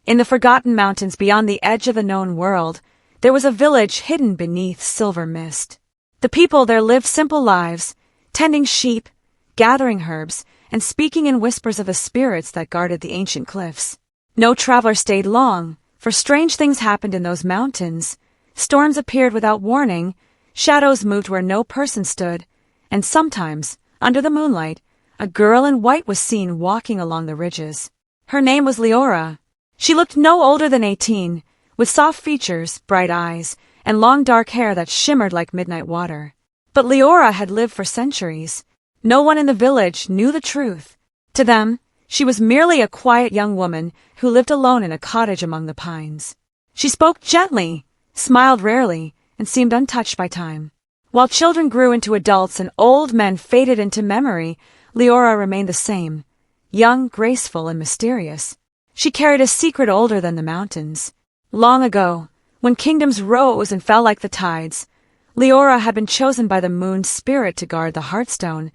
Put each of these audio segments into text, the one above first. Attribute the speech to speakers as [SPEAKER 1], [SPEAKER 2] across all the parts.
[SPEAKER 1] In the forgotten mountains beyond the edge of the known world, there was a village hidden beneath silver mist. The people there lived simple lives, tending sheep, gathering herbs, and speaking in whispers of the spirits that guarded the ancient cliffs. No traveler stayed long, for strange things happened in those mountains. Storms appeared without warning, shadows moved where no person stood, and sometimes, under the moonlight, a girl in white was seen walking along the ridges. Her name was Leora. She looked no older than 18, with soft features, bright eyes, and long dark hair that shimmered like midnight water. But Leora had lived for centuries. No one in the village knew the truth. To them, she was merely a quiet young woman who lived alone in a cottage among the pines. She spoke gently, smiled rarely, and seemed untouched by time. While children grew into adults and old men faded into memory, Leora remained the same, young, graceful, and mysterious. She carried a secret older than the mountains. Long ago, when kingdoms rose and fell like the tides, Leora had been chosen by the moon's spirit to guard the Heartstone,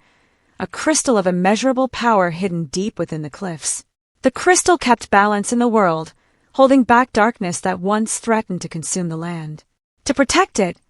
[SPEAKER 1] a crystal of immeasurable power hidden deep within the cliffs. The crystal kept balance in the world, holding back darkness that once threatened to consume the land. To protect it,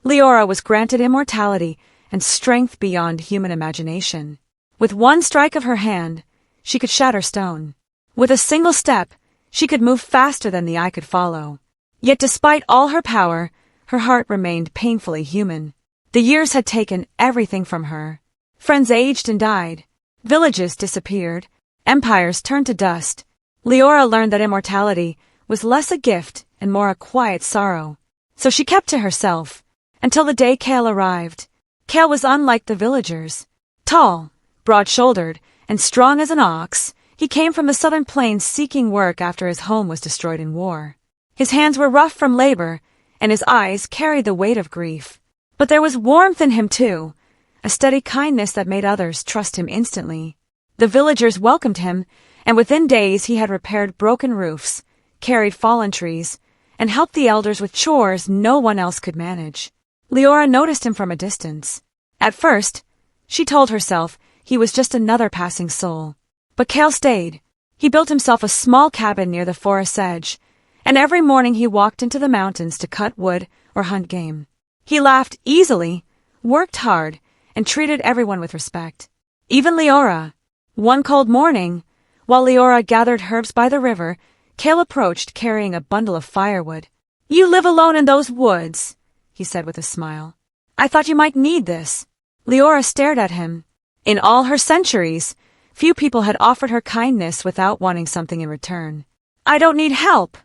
[SPEAKER 1] Leora was granted immortality and strength beyond human imagination. With one strike of her hand, she could shatter stone. With a single step, she could move faster than the eye could follow. Yet despite all her power, her heart remained painfully human. The years had taken everything from her. Friends aged and died. Villages disappeared. Empires turned to dust. Leora learned that immortality was less a gift and more a quiet sorrow. So she kept to herself, until the day Kale arrived. Kale was unlike the villagers. Tall, broad-shouldered, and strong as an ox, he came from the southern plains seeking work after his home was destroyed in war. His hands were rough from labor, and his eyes carried the weight of grief. But there was warmth in him too, a steady kindness that made others trust him instantly. The villagers welcomed him, and within days he had repaired broken roofs, carried fallen trees, and helped the elders with chores no one else could manage. Leora noticed him from a distance. At first, she told herself he was just another passing soul. But Kale stayed. He built himself a small cabin near the forest's edge, and every morning he walked into the mountains to cut wood or hunt game. He laughed easily, worked hard, and treated everyone with respect. Even Leora. One cold morning, while Leora gathered herbs by the river, Kale approached carrying a bundle of firewood. "You live alone in those woods," he said with a smile. "I thought you might need this." Leora stared at him. In all her centuries, few people had offered her kindness without wanting something in return. "I don't need help,"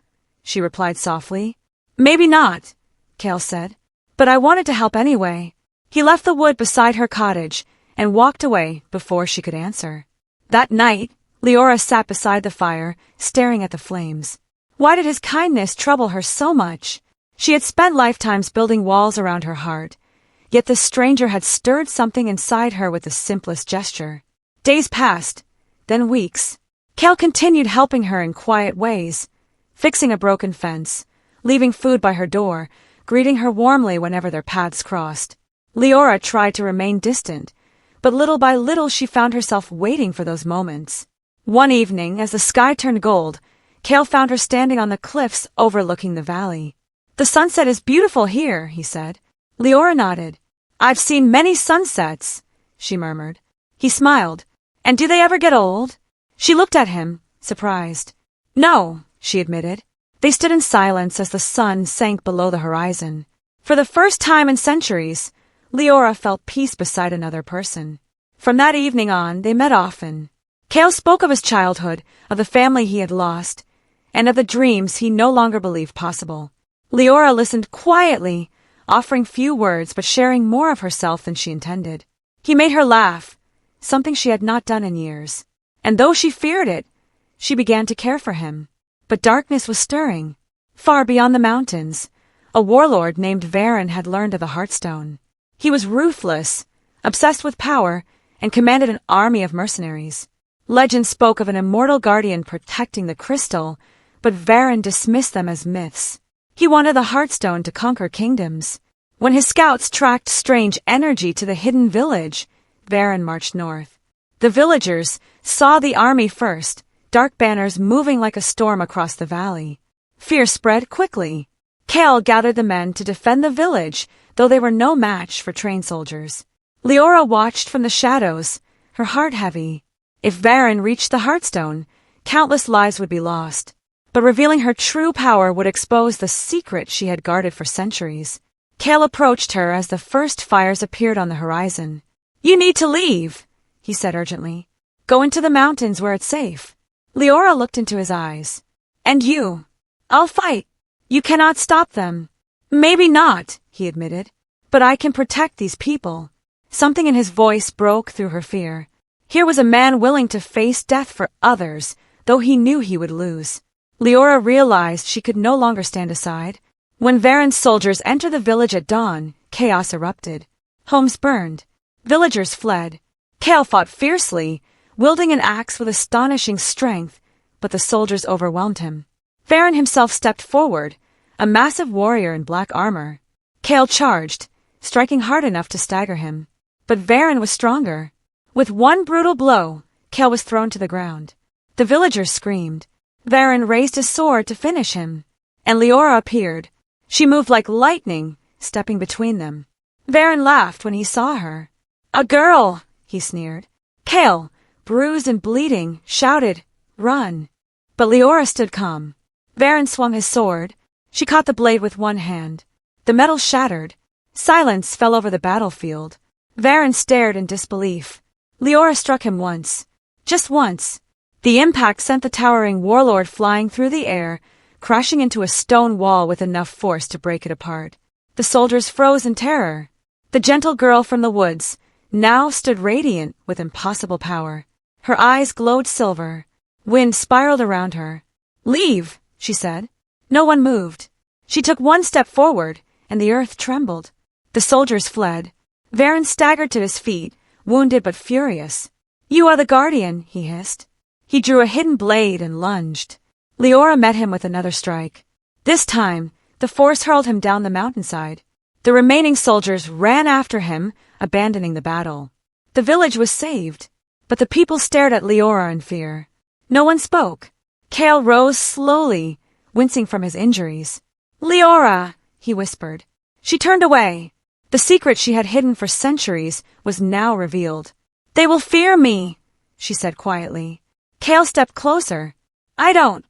[SPEAKER 1] she replied softly. "Maybe not," Kale said, "but I wanted to help anyway." He left the wood beside her cottage and walked away before she could answer. That night, Leora sat beside the fire, staring at the flames. Why did his kindness trouble her so much? She had spent lifetimes building walls around her heart, yet this stranger had stirred something inside her with the simplest gesture. Days passed, then weeks. Kale continued helping her in quiet ways, fixing a broken fence, leaving food by her door, greeting her warmly whenever their paths crossed. Leora tried to remain distant, but little by little she found herself waiting for those moments. One evening, as the sky turned gold, Kale found her standing on the cliffs overlooking the valley. "The sunset is beautiful here," he said. Leora nodded. "I've seen many sunsets," she murmured. He smiled. "And do they ever get old?" She looked at him, surprised. "No," she admitted. They stood in silence as the sun sank below the horizon. For the first time in centuries, Leora felt peace beside another person. From that evening on, they met often. Kale spoke of his childhood, of the family he had lost, and of the dreams he no longer believed possible. Leora listened quietly, offering few words but sharing more of herself than she intended. He made her laugh, something she had not done in years. And though she feared it, she began to care for him. But darkness was stirring. Far beyond the mountains, a warlord named Varen had learned of the Heartstone. He was ruthless, obsessed with power, and commanded an army of mercenaries. Legend spoke of an immortal guardian protecting the crystal, but Varen dismissed them as myths. He wanted the Heartstone to conquer kingdoms. When his scouts tracked strange energy to the hidden village, Varen marched north. The villagers saw the army first, dark banners moving like a storm across the valley. Fear spread quickly. Kale gathered the men to defend the village, though they were no match for trained soldiers. Leora watched from the shadows, her heart heavy. If Varen reached the Heartstone, countless lives would be lost. But revealing her true power would expose the secret she had guarded for centuries. Kale approached her as the first fires appeared on the horizon. "You need to leave," he said urgently. "Go into the mountains where it's safe." Leora looked into his eyes. "And you?" "I'll fight. You cannot stop them." "Maybe not," he admitted. "But I can protect these people." Something in his voice broke through her fear. Here was a man willing to face death for others, though he knew he would lose. Leora realized she could no longer stand aside. When Varen's soldiers entered the village at dawn, chaos erupted. Homes burned. Villagers fled. Kale fought fiercely, wielding an axe with astonishing strength, but the soldiers overwhelmed him. Varen himself stepped forward, a massive warrior in black armor. Kale charged, striking hard enough to stagger him. But Varen was stronger. With one brutal blow, Kale was thrown to the ground. The villagers screamed. Varen raised his sword to finish him, and Leora appeared. She moved like lightning, stepping between them. Varen laughed when he saw her. "A girl," he sneered. Kale, bruised and bleeding, shouted, "Run." But Leora stood calm. Varen swung his sword. She caught the blade with one hand. The metal shattered. Silence fell over the battlefield. Varen stared in disbelief. Leora struck him once. Just once. The impact sent the towering warlord flying through the air, crashing into a stone wall with enough force to break it apart. The soldiers froze in terror. The gentle girl from the woods now stood radiant with impossible power. Her eyes glowed silver. Wind spiraled around her. "Leave," she said. No one moved. She took one step forward, and the earth trembled. The soldiers fled. Varen staggered to his feet, wounded but furious. "You are the guardian," he hissed. He drew a hidden blade and lunged. Leora met him with another strike. This time, the force hurled him down the mountainside. The remaining soldiers ran after him, abandoning the battle. The village was saved, but the people stared at Leora in fear. No one spoke. Kale rose slowly, wincing from his injuries. "Leora," he whispered. She turned away. The secret she had hidden for centuries was now revealed. "They will fear me," she said quietly. Kale stepped closer. "I don't."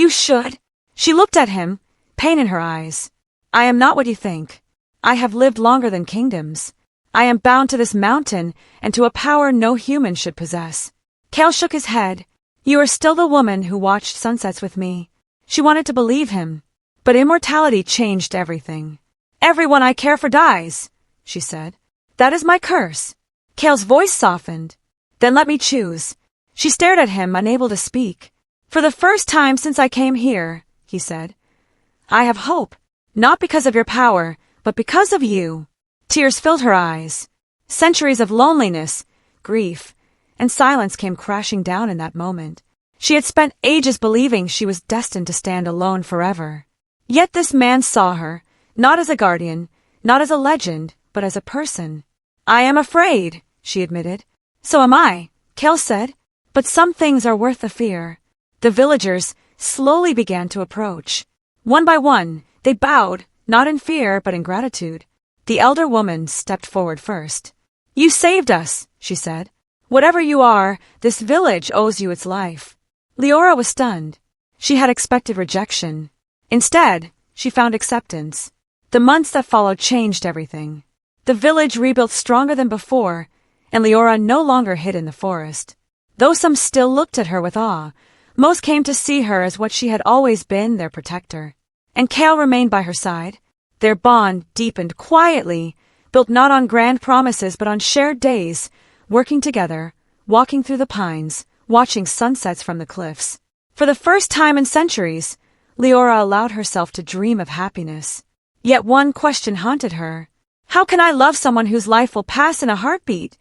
[SPEAKER 1] "You should." She looked at him, pain in her eyes. "I am not what you think. I have lived longer than kingdoms. I am bound to this mountain and to a power no human should possess." Kale shook his head. "You are still the woman who watched sunsets with me." She wanted to believe him, but immortality changed everything. "Everyone I care for dies," she said. "That is my curse." Kale's voice softened. "Then let me choose." She stared at him, unable to speak. "For the first time since I came here," he said, "I have hope, not because of your power, but because of you." Tears filled her eyes. Centuries of loneliness, grief, and silence came crashing down in that moment. She had spent ages believing she was destined to stand alone forever. Yet this man saw her, not as a guardian, not as a legend, but as a person. "I am afraid," she admitted. "So am I," Kale said. "But some things are worth the fear." The villagers slowly began to approach. One by one, they bowed, not in fear, but in gratitude. The elder woman stepped forward first. "You saved us," she said. "Whatever you are, this village owes you its life." Leora was stunned. She had expected rejection. Instead, she found acceptance. The months that followed changed everything. The village rebuilt stronger than before, and Leora no longer hid in the forest. Though some still looked at her with awe, most came to see her as what she had always been, their protector. And Kale remained by her side. Their bond deepened quietly, built not on grand promises but on shared days, working together, walking through the pines, watching sunsets from the cliffs. For the first time in centuries, Leora allowed herself to dream of happiness. Yet one question haunted her. "How can I love someone whose life will pass in a heartbeat?"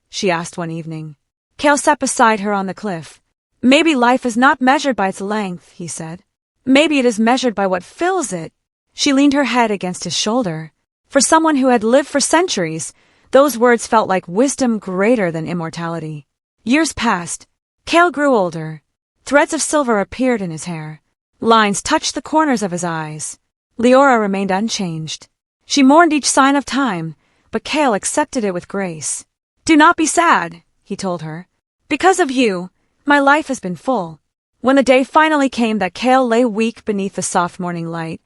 [SPEAKER 1] she asked one evening. Kale sat beside her on the cliff. "Maybe life is not measured by its length," he said. "Maybe it is measured by what fills it." She leaned her head against his shoulder. For someone who had lived for centuries, those words felt like wisdom greater than immortality. Years passed. Kale grew older. Threads of silver appeared in his hair. Lines touched the corners of his eyes. Leora remained unchanged. She mourned each sign of time, but Cale accepted it with grace. "Do not be sad," he told her. "Because of you, my life has been full." When the day finally came that Cale lay weak beneath the soft morning light,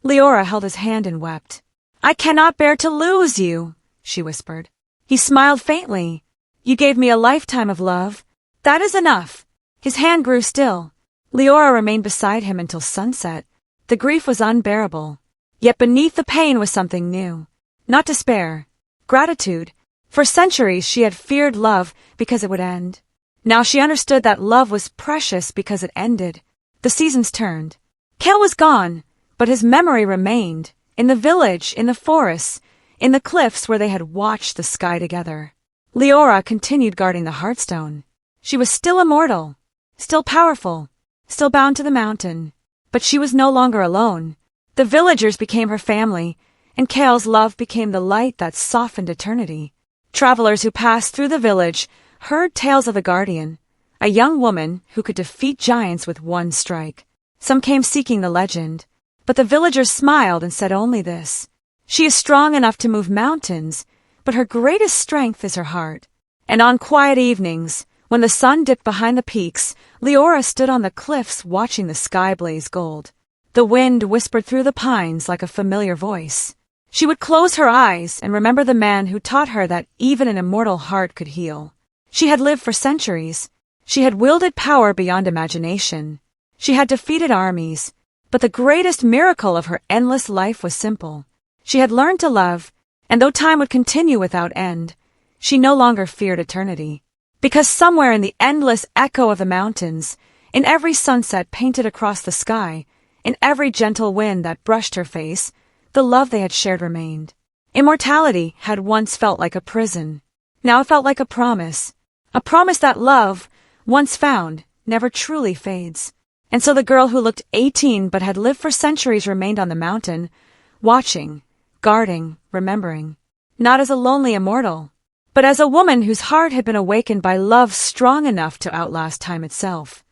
[SPEAKER 1] Leora held his hand and wept. "I cannot bear to lose you," she whispered. He smiled faintly. "You gave me a lifetime of love. That is enough." His hand grew still. Leora remained beside him until sunset. The grief was unbearable. Yet beneath the pain was something new. Not despair. Gratitude. For centuries she had feared love because it would end. Now she understood that love was precious because it ended. The seasons turned. Cale was gone, but his memory remained. In the village, in the forests, in the cliffs where they had watched the sky together. Leora continued guarding the Heartstone. She was still immortal, still powerful, still bound to the mountain. But she was no longer alone. The villagers became her family, and Cale's love became the light that softened eternity. Travelers who passed through the village heard tales of the Guardian, a young woman who could defeat giants with one strike. Some came seeking the legend, but the villagers smiled and said only this: "She is strong enough to move mountains, but her greatest strength is her heart." And on quiet evenings, when the sun dipped behind the peaks, Leora stood on the cliffs watching the sky blaze gold. The wind whispered through the pines like a familiar voice. She would close her eyes and remember the man who taught her that even an immortal heart could heal. She had lived for centuries. She had wielded power beyond imagination. She had defeated armies. But the greatest miracle of her endless life was simple. She had learned to love, and though time would continue without end, she no longer feared eternity. Because somewhere in the endless echo of the mountains, in every sunset painted across the sky, in every gentle wind that brushed her face, the love they had shared remained. Immortality had once felt like a prison. Now it felt like a promise that love, once found, never truly fades. And so the girl who looked 18 but had lived for centuries remained on the mountain, watching, guarding, remembering, not as a lonely immortal, but as a woman whose heart had been awakened by love strong enough to outlast time itself.